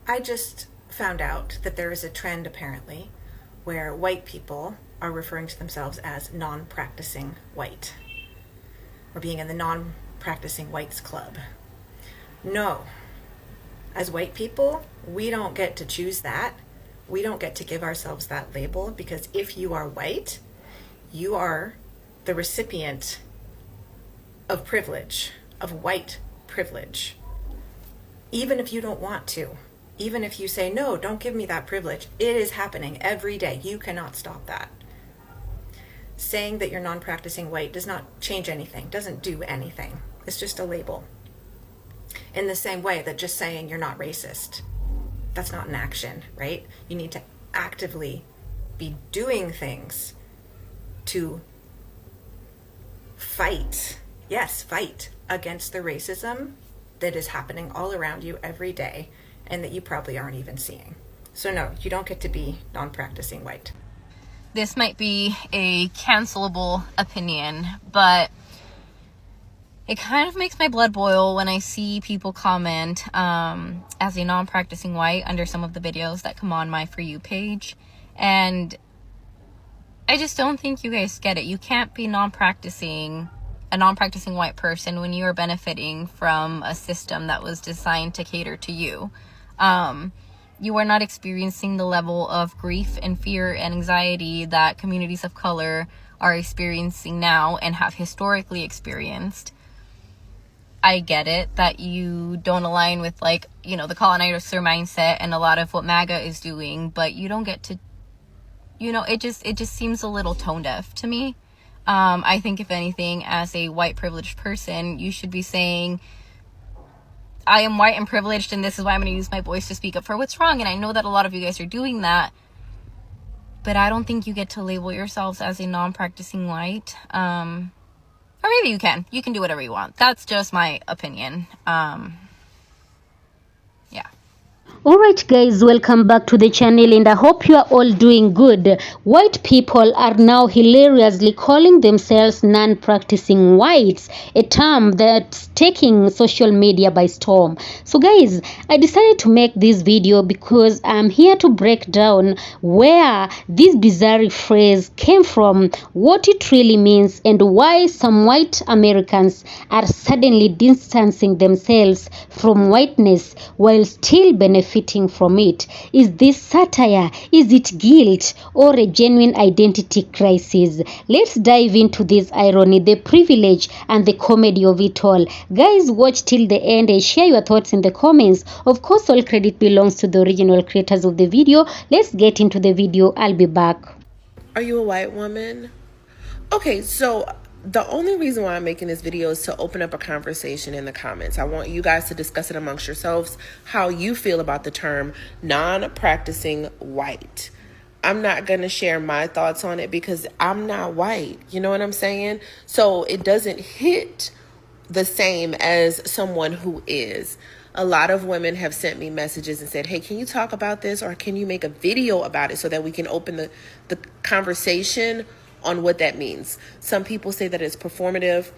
I just found out that there is a trend apparently where white people are referring to themselves as non-practicing white, or being in the non-practicing whites club. No, as white people, we don't get to choose that. We don't get to give ourselves that label, because if you are white, you are the recipient of privilege, of white privilege. Even if you don't want to, even if you say, no, don't give me that privilege, it is happening every day. You cannot stop that. Saying that you're non-practicing white does not change anything, doesn't do anything. It's just a label. In the same way that just saying you're not racist, that's not an action, right? You need to actively be doing things to fight, yes, fight against the racism that is happening all around you every day and that you probably aren't even seeing. So no, you don't get to be non-practicing white. This might be a cancelable opinion, but it kind of makes my blood boil when I see people comment as a non-practicing white under some of the videos that come on my For You page. And I just don't think you guys get it. You can't be a non-practicing white person when you are benefiting from a system that was designed to cater to you. You are not experiencing the level of grief and fear and anxiety that communities of color are experiencing now and have historically experienced. I get it that you don't align with, like, you know, the colonizer mindset and a lot of what MAGA is doing, but you don't get to, you know, it just seems a little tone deaf to me. I think if anything, as a white privileged person, you should be saying, I am white and privileged, and this is why I'm going to use my voice to speak up for what's wrong. And I know that a lot of you guys are doing that, but I don't think you get to label yourselves as a non-practicing white. Or maybe you can do whatever you want. That's just my opinion. Yeah. Alright guys, welcome back to the channel, and I hope you are all doing good. White people are now hilariously calling themselves non-practicing whites, a term that's taking social media by storm. So guys, I decided to make this video because I'm here to break down where this bizarre phrase came from, what it really means, and why some white Americans are suddenly distancing themselves from whiteness while still benefiting from it. Is this satire? Is it guilt, or a genuine identity crisis? Let's dive into this irony, the privilege, and the comedy of it all. Guys, watch till the end and share your thoughts in the comments. Of course, all credit belongs to the original creators of the video. Let's get into the video. I'll be back. Are you a white woman? Okay, so the only reason why I'm making this video is to open up a conversation in the comments. I want you guys to discuss it amongst yourselves, how you feel about the term non-practicing white. I'm not going to share my thoughts on it because I'm not white. You know what I'm saying? So it doesn't hit the same as someone who is. A lot of women have sent me messages and said, hey, can you talk about this, or can you make a video about it so that we can open the conversation on what that means. Some people say that it's performative.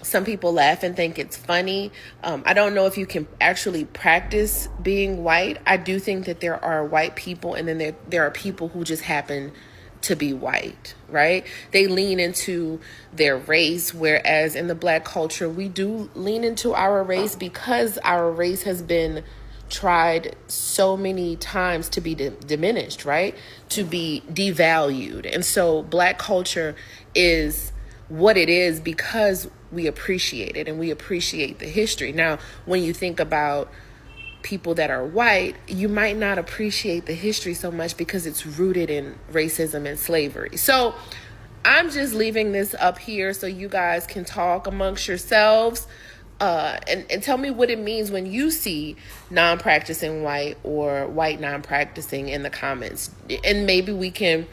Some people laugh and think it's funny. I don't know if you can actually practice being white. I do think that there are white people, and then there are people who just happen to be white, right? They lean into their race, whereas in the Black culture, we do lean into our race because our race has been tried so many times to be diminished, right? To be devalued. And so Black culture is what it is because we appreciate it and we appreciate the history. Now, when you think about people that are white, you might not appreciate the history so much because it's rooted in racism and slavery. So I'm just leaving this up here so you guys can talk amongst yourselves. And tell me what it means when you see non-practicing white or white non-practicing in the comments, and maybe we can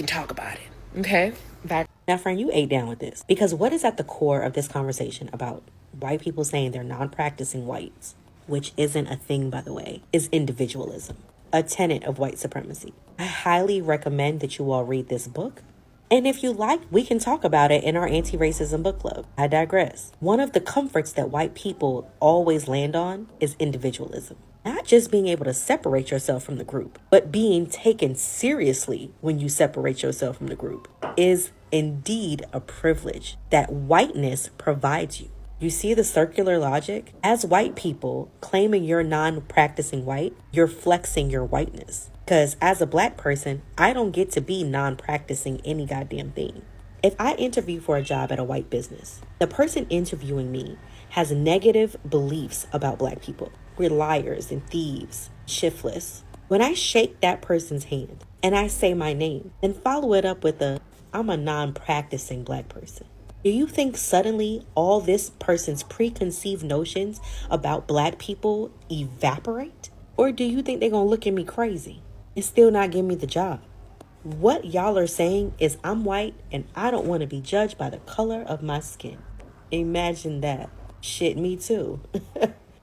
talk about it. Okay, back. Now, friend, you ate down with this, because what is at the core of this conversation about white people saying they're non-practicing whites, which isn't a thing, by the way, is individualism, a tenet of white supremacy. I highly recommend that you all read this book. And if you like, we can talk about it in our anti-racism book club. I digress. One of the comforts that white people always land on is individualism. Not just being able to separate yourself from the group, but being taken seriously when you separate yourself from the group is indeed a privilege that whiteness provides you. You see the circular logic? As white people claiming you're non-practicing white, you're flexing your whiteness. Because as a black person, I don't get to be non-practicing any goddamn thing. If I interview for a job at a white business, the person interviewing me has negative beliefs about black people. We're liars and thieves, shiftless. When I shake that person's hand and I say my name, then follow it up with I'm a non-practicing black person. Do you think suddenly all this person's preconceived notions about black people evaporate? Or do you think they're gonna look at me crazy and still not give me the job? What y'all are saying is I'm white and I don't want to be judged by the color of my skin. Imagine that. Shit, me too.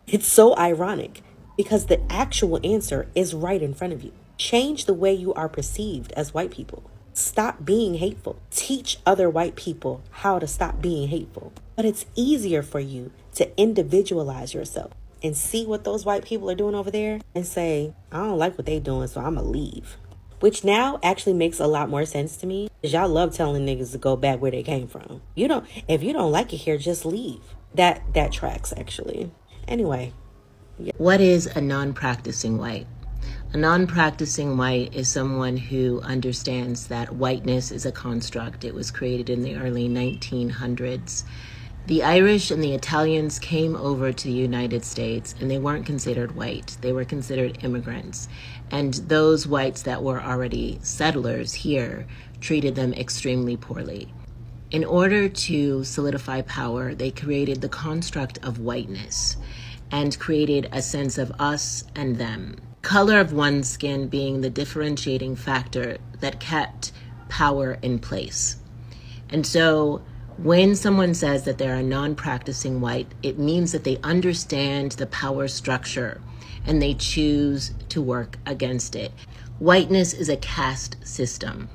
It's so ironic because the actual answer is right in front of you. Change the way you are perceived as white people. Stop being hateful. Teach other white people how to stop being hateful. But it's easier for you to individualize yourself and see what those white people are doing over there and say, I don't like what they're doing, so I'm gonna leave. Which now actually makes a lot more sense to me because y'all love telling niggas to go back where they came from. If you don't like it here, just leave. That tracks actually. Anyway. What is a non-practicing white? A non-practicing white is someone who understands that whiteness is a construct. It was created in the early 1900s. The Irish and the Italians came over to the United States and they weren't considered white. They were considered immigrants. And those whites that were already settlers here treated them extremely poorly. In order to solidify power, they created the construct of whiteness and created a sense of us and them. Color of one's skin being the differentiating factor that kept power in place. And so when someone says that they're a non-practicing white, it means that they understand the power structure and they choose to work against it. Whiteness is a caste system.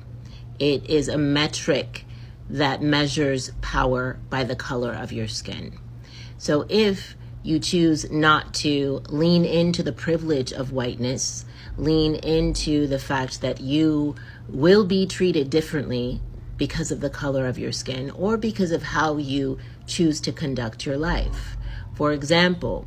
It is a metric that measures power by the color of your skin. So if you choose not to lean into the privilege of whiteness, lean into the fact that you will be treated differently because of the color of your skin or because of how you choose to conduct your life. For example,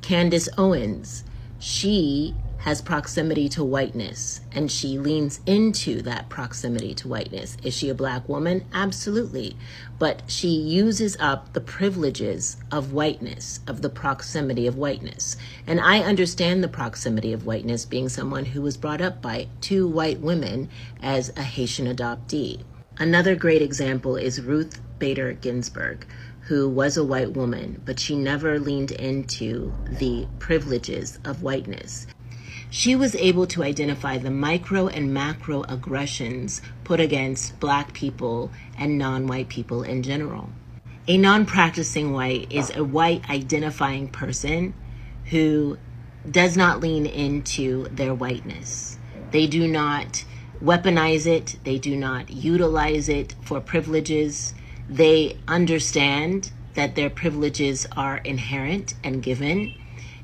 Candace Owens, she has proximity to whiteness and she leans into that proximity to whiteness. Is she a black woman? Absolutely. But she uses up the privileges of whiteness, of the proximity of whiteness. And I understand the proximity of whiteness being someone who was brought up by two white women as a Haitian adoptee. Another great example is Ruth Bader Ginsburg, who was a white woman, but she never leaned into the privileges of whiteness. She was able to identify the micro and macro aggressions put against black people and non-white people in general. A non-practicing white is a white identifying person who does not lean into their whiteness. They do not weaponize it. They do not utilize it for privileges. They understand that their privileges are inherent and given,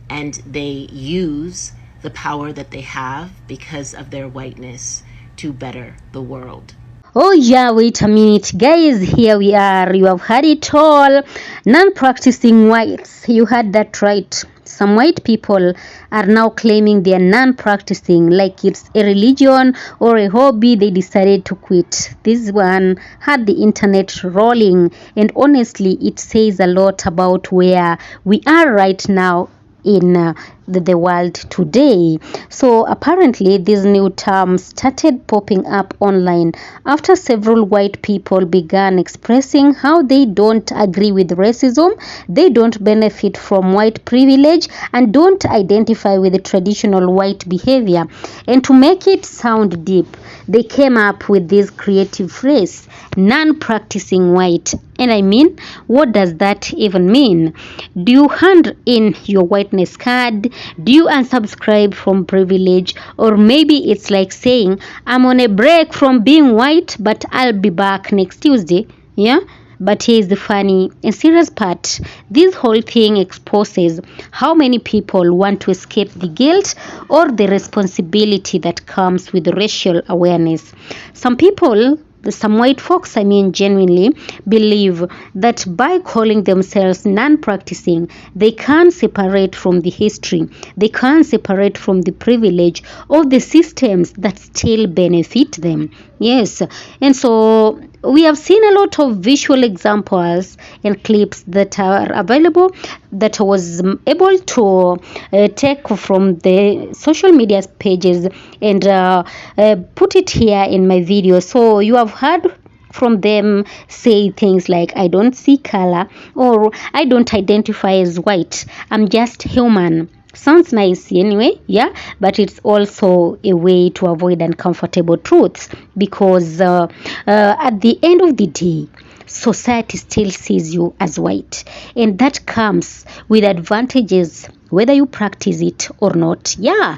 and they use the power that they have because of their whiteness to better the world. Oh yeah, wait a minute, guys, here we are. You have heard it all. Non-practicing whites, you heard that right. Some white people are now claiming they are non-practicing, like it's a religion or a hobby they decided to quit. This one had the internet rolling, and honestly it says a lot about where we are right now in the world today. So apparently this new term started popping up online after several white people began expressing how they don't agree with racism, they don't benefit from white privilege, and don't identify with the traditional white behavior. And to make it sound deep, they came up with this creative phrase, non-practicing white. And I mean, what does that even mean? Do you hand in your whiteness card? Do you unsubscribe from privilege? Or maybe it's like saying, I'm on a break from being white, but I'll be back next Tuesday. Yeah? But here's the funny and serious part. This whole thing exposes how many people want to escape the guilt or the responsibility that comes with racial awareness. Some white folks, genuinely believe that by calling themselves non-practicing, they can separate from the history, they can separate from the privilege of the systems that still benefit them. Yes, and so we have seen a lot of visual examples and clips that are available that I was able to take from the social media pages and put it here in my video. So you have heard from them say things like, I don't see color, or I don't identify as white, I'm just human. Sounds nice anyway, yeah, but it's also a way to avoid uncomfortable truths, because at the end of the day, society still sees you as white, and that comes with advantages whether you practice it or not. Yeah.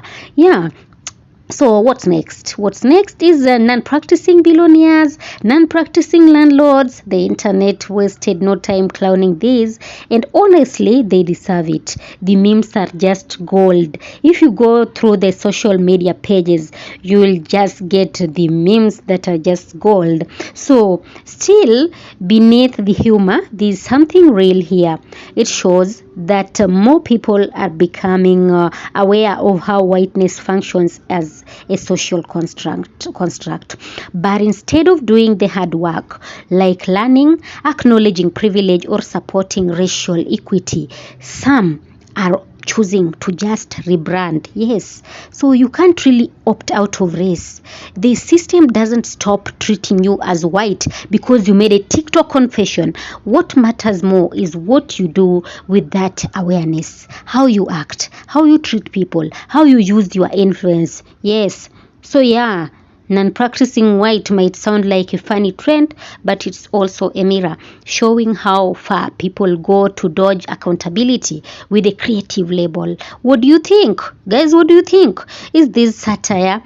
So what's next? What's next is non-practicing billionaires, non-practicing landlords. The internet wasted no time clowning these, and honestly, they deserve it. The memes are just gold. If you go through the social media pages, you will just get the memes that are just gold. So still, beneath the humor, there's something real here. It shows that more people are becoming aware of how whiteness functions as a social construct. But instead of doing the hard work, like learning, acknowledging privilege, or supporting racial equity, some are choosing to just rebrand. Yes, so you can't really opt out of race. The system doesn't stop treating you as white because you made a TikTok confession. What matters more is what you do with that awareness, how you act, how you treat people, how you use your influence. Yes, so yeah, non-practicing white might sound like a funny trend, but it's also a mirror showing how far people go to dodge accountability with a creative label. What do you think? Guys, what do you think? Is this satire?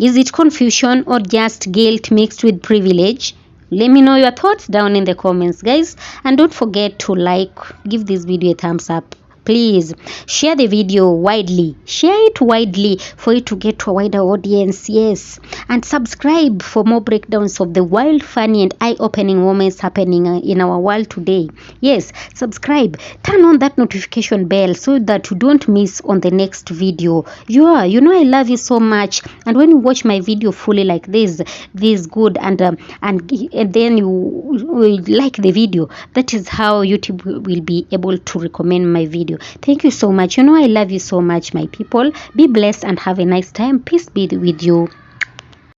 Is it confusion, or just guilt mixed with privilege? Let me know your thoughts down in the comments, guys. And don't forget to give this video a thumbs up. Please share the video widely. Share it widely for it to get to a wider audience. Yes. And subscribe for more breakdowns of the wild, funny, and eye-opening moments happening in our world today. Yes. Subscribe. Turn on that notification bell so that you don't miss on the next video. Yeah. You know I love you so much. And when you watch my video fully like this good, and then you will like the video, that is how YouTube will be able to recommend my video. Thank you so much. You know I love you so much, my people. Be blessed and have a nice time. Peace be with you.